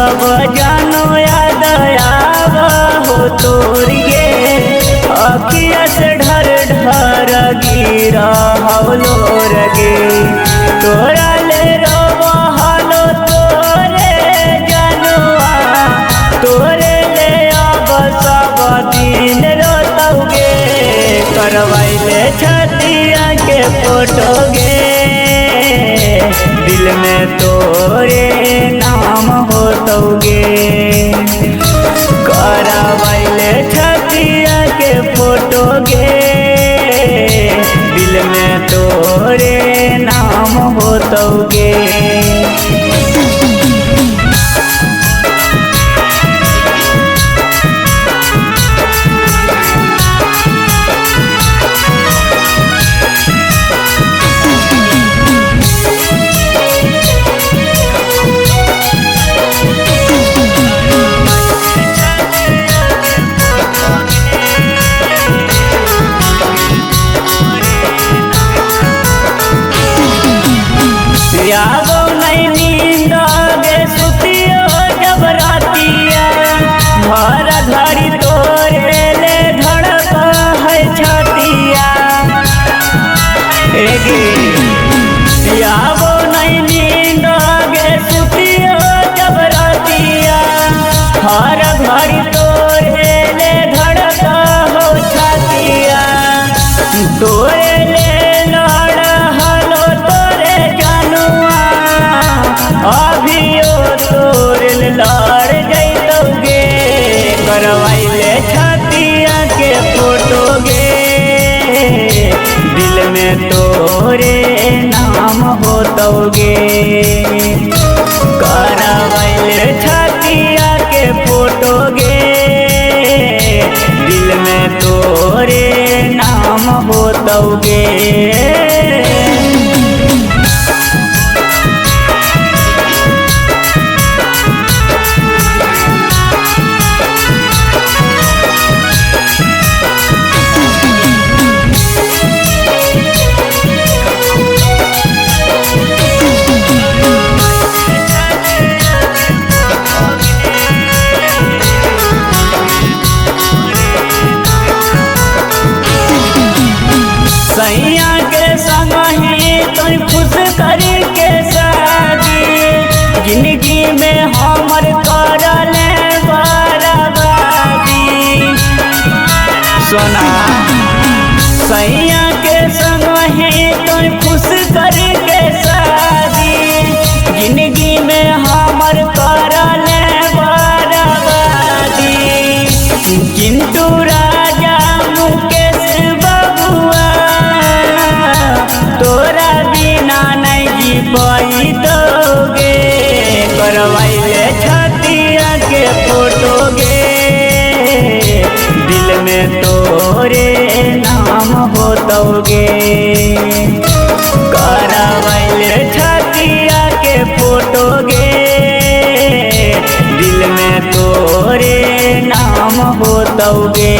जब जानो याद आव हो तोर गे अखिया से ढर ढर गिरा हवलो रगे तोरा ले रोवा हालो तोरे जानवा तोरे ले अब सब दिन रोतौगे करवाइले छतिया के फोटो गे दिल में तोरे नाम होतौगे करवाइले छतिया के फोटो गे दिल में तोरे नाम होतौगे। यादो नहीं नींद आगे सुतियो जब रातिया भर घड़ी तोरे ले धड़क है छतिया यादो नहीं नींद आगे सुतियो जब रातिया भर घड़ी तोरे ले धड़क हो छतिया तोरे ले लड़ हलो तोरे अभियो तोर लड़ जैतौगे करवाइले छतिया के फोटो गे दिल में तोरे नाम होतौगे करवाइले छतिया के फोटो गे दिल में तोरे नाम होतौगे। सैया के संग ही तो खुश करके शादी जिंदगी में हमर करले बर्बादी सोना सैया के संग ही तो खुश करके शादी जिंदगी में हमर करले बर्बादी किंतु राजा मुकेश बबुआ तोरा बिना नहीं जी पैतौगे करवाइले छतिया के फोटो गे दिल में तोरे नाम होतौगे करवाइले छतिया के फोटो गे दिल में तोरे नाम होतौगे।